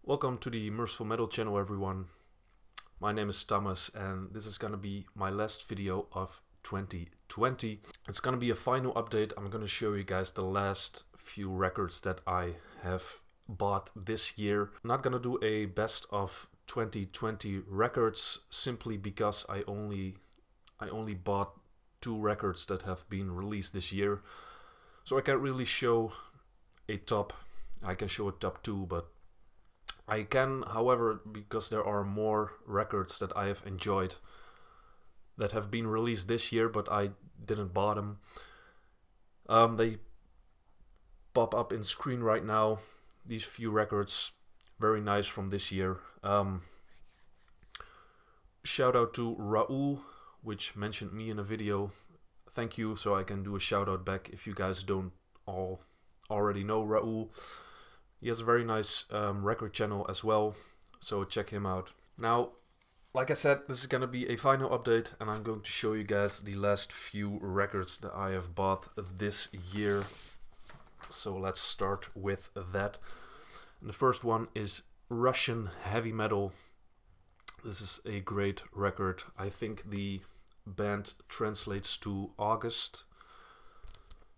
Welcome to the Merciful Metal channel, everyone. My name is Thomas and this is gonna be my last video of 2020. It's gonna be a final update. I'm gonna show you guys the last few records that I have bought this year. I'm not gonna do a best of 2020 records simply because I only bought 2 records that have been released this year. So I can't really show a top. I can show a top 2, but I can, however, because there are more records that I have enjoyed that have been released this year, but I didn't buy them. They pop up in screen right now. These few records, very nice from this year. Shout out to Raul, which mentioned me in a video. Thank you, so I can do a shout out back if you guys don't all already know Raul. He has a very nice record channel as well, so check him out. Now, like I said, this is going to be a final update and I'm going to show you guys the last few records that I have bought this year. So let's start with that. And the first one is Russian heavy metal. This is a great record. I think the band translates to August.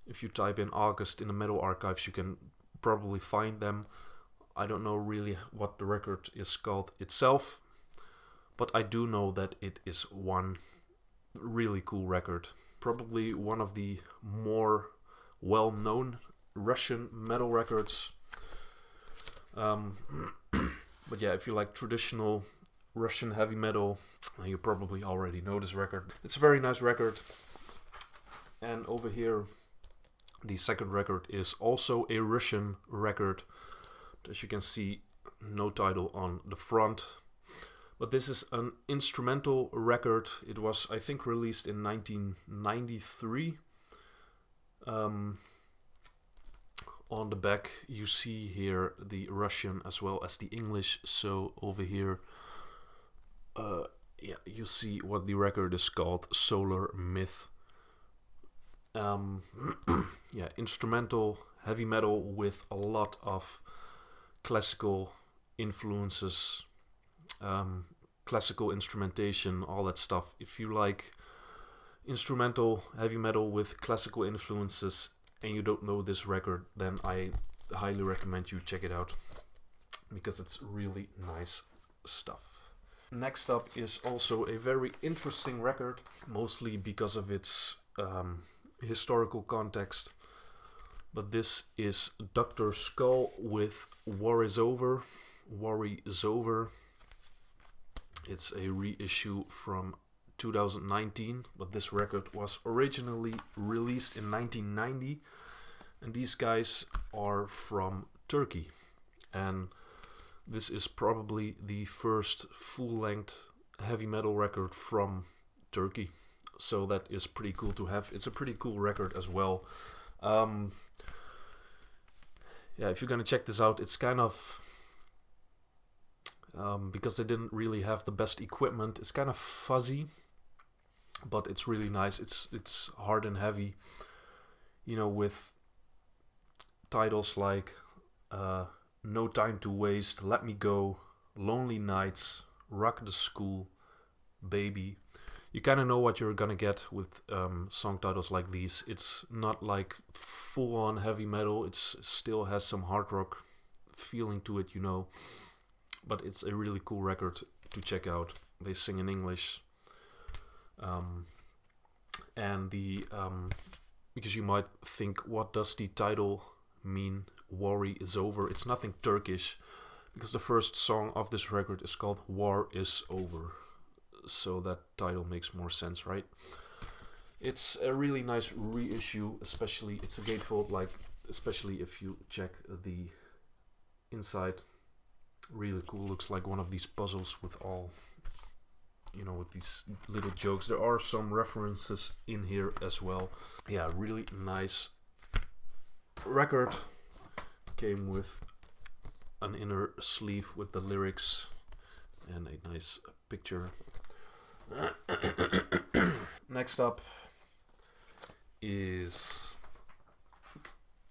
If you type in August in the metal archives, you can probably find them. I don't know really what the record is called itself, but I do know that it is one really cool record. Probably one of the more well-known Russian metal records. But yeah, if you like traditional Russian heavy metal, you probably already know this record. It's a very nice record. And over here, the second record is also a Russian record. As you can see, no title on the front. But this is an instrumental record. It was, I think, released in 1993. On the back you see here the Russian as well as the English. So over here, yeah, you see what the record is called, Solar Myth. Yeah, instrumental heavy metal with a lot of classical influences, classical instrumentation, all that stuff. If you like instrumental heavy metal with classical influences and you don't know this record, then I highly recommend you check it out because it's really nice stuff. Next up is also a very interesting record, mostly because of its historical context, but this is Dr. Skull with War Is Over. War Is Over. It's a reissue from 2019, but this record was originally released in 1990, and these guys are from Turkey, and this is probably the first full-length heavy metal record from Turkey. So that is pretty cool to have. It's a pretty cool record as well. Yeah, if you're gonna check this out, it's kind of because they didn't really have the best equipment. It's kind of fuzzy, but it's really nice. It's hard and heavy, you know, with titles like No Time to Waste, Let Me Go, Lonely Nights, Rock the School, Baby. You kind of know what you're gonna get with song titles like these. It's not like full-on heavy metal. It still has some hard rock feeling to it, you know. But it's a really cool record to check out. They sing in English. And the because you might think, what does the title mean? War Is Over. It's nothing Turkish, because the first song of this record is called War Is Over. So that title makes more sense, right? It's a really nice reissue, especially it's a gatefold, like especially if you check the inside. Really cool. Looks like one of these puzzles with all, you know, with these little jokes. There are some references in here as well. Yeah, really nice record. Came with an inner sleeve with the lyrics and a nice picture. Next up is,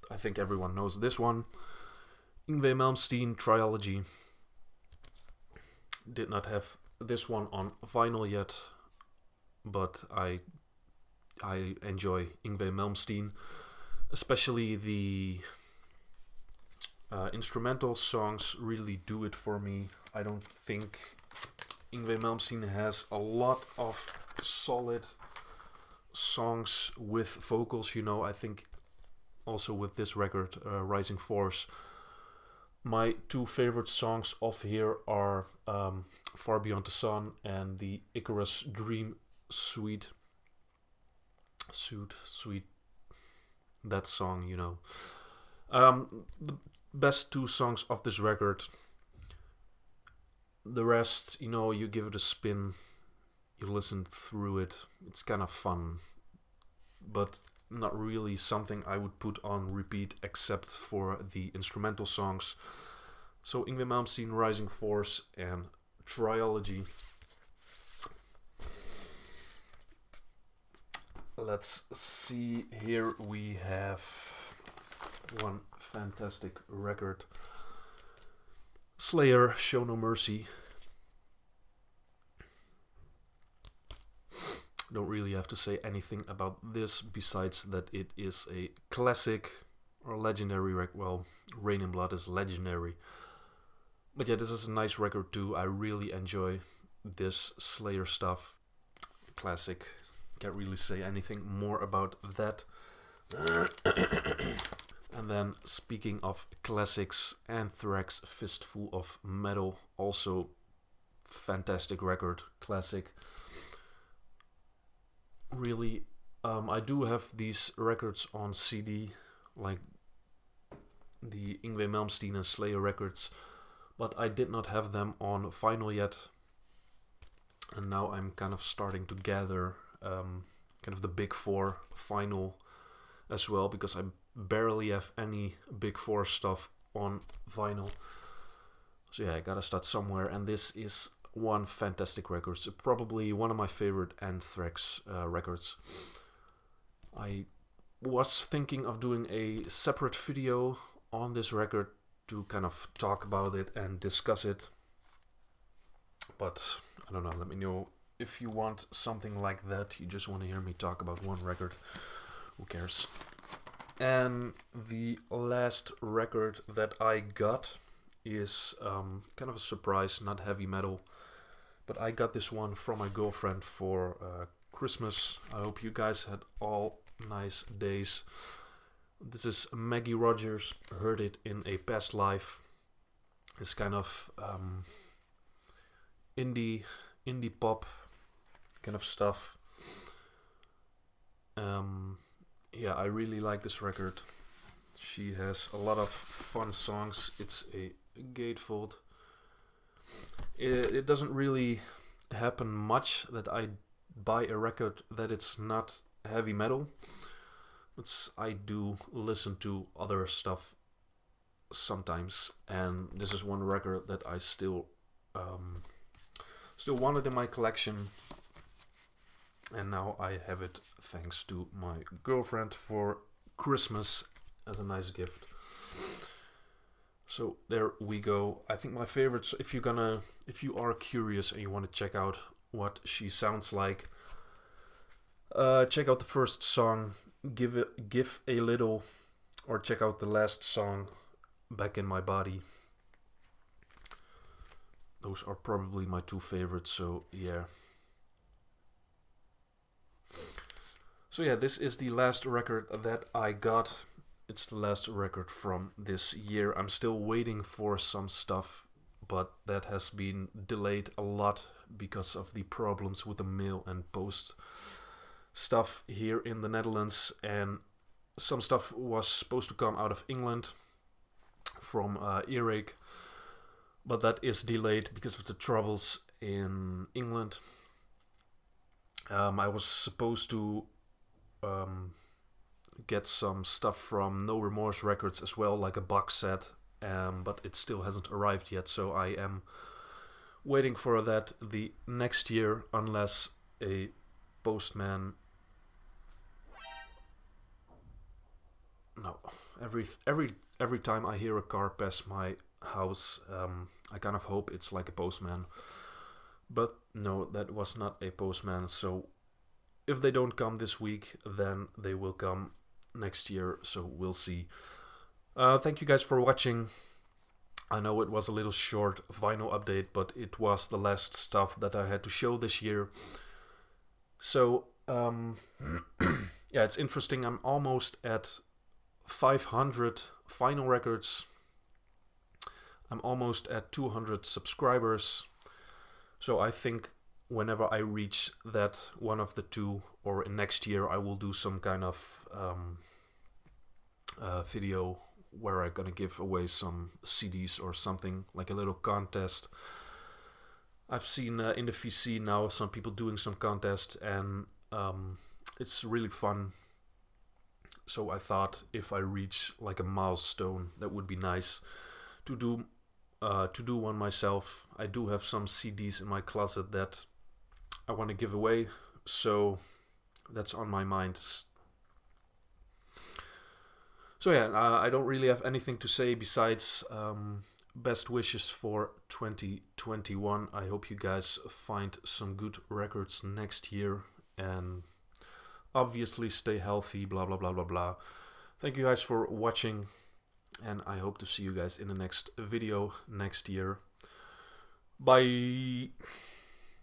I think everyone knows this one, Ingwe Malmsteen Trilogy. did not have this one on vinyl yet, but I enjoy Ingwe Malmsteen, especially the instrumental songs really do it for me. I don't think Ingwe Malmsteen has a lot of solid songs with vocals, you know. I think also with this record, Rising Force, my two favorite songs off here are Far Beyond the Sun and the Icarus Dream Suite, that song, you know. The best two songs of this record. The rest, you know, you give it a spin, you listen through it, it's kind of fun, but not really something I would put on repeat except for the instrumental songs. So Ingwe Malmsteen, Rising Force, and Trilogy. Let's see, here we have one fantastic record. Slayer, Show No Mercy. Don't really have to say anything about this besides that it is a classic or legendary record. Well, Rain in Blood is legendary. But yeah, this is a nice record too. I really enjoy this Slayer stuff. Classic. Can't really say anything more about that. And then, speaking of classics, Anthrax, Fistful of Metal, also fantastic record, classic. Really, I do have these records on CD, like the Ingwe Malmsteen and Slayer records, but I did not have them on vinyl yet. And now I'm kind of starting to gather kind of the big four vinyl as well, because I barely have any big four stuff on vinyl. So yeah, I gotta start somewhere, and this is one fantastic record. It's probably one of my favorite Anthrax records. I was thinking of doing a separate video on this record to kind of talk about it and discuss it, but I don't know, let me know if you want something like that. You just want to hear me talk about one record, who cares. And the last record that I got is kind of a surprise, not heavy metal, but I got this one from my girlfriend for Christmas. I hope you guys had all nice days. This is Maggie Rogers, Heard It in a Past Life. It's kind of indie pop kind of stuff. Yeah, I really like this record. She has a lot of fun songs. It's a gatefold. It doesn't really happen much that I buy a record that it's not heavy metal. I do listen to other stuff sometimes, and this is one record that I still wanted in my collection, and now I have it thanks to my girlfriend for Christmas as a nice gift. So there we go. I think my favorites, if you are curious and you want to check out what she sounds like, check out the first song, Give a Little, or check out the last song, Back in My Body. Those are probably my two favorites, so yeah. So yeah, this is the last record that I got. It's the last record from this year. I'm still waiting for some stuff, but that has been delayed a lot because of the problems with the mail and post stuff here in the Netherlands, and some stuff was supposed to come out of England from Earache, but that is delayed because of the troubles in England. I was supposed to get some stuff from No Remorse Records as well, like a box set, but it still hasn't arrived yet, so I am waiting for that the next year, unless a postman... No, every time I hear a car pass my house, I kind of hope it's like a postman. But no, that was not a postman. So if they don't come this week, then they will come next year. So we'll see. Thank you guys for watching. I know it was a little short vinyl update, but it was the last stuff that I had to show this year. So, yeah, it's interesting. I'm almost at 500 vinyl records. I'm almost at 200 subscribers. So I think whenever I reach that one of the two, or in next year, I will do some kind of video where I'm gonna give away some CDs or something, like a little contest. I've seen in the VC now some people doing some contests, and it's really fun. So I thought if I reach like a milestone, that would be nice to do one myself. I do have some CDs in my closet that I want to give away, so that's on my mind. So yeah, I don't really have anything to say besides best wishes for 2021. I hope you guys find some good records next year, and obviously stay healthy, blah blah blah blah blah. Thank you guys for watching, and I hope to see you guys in the next video next year. Bye.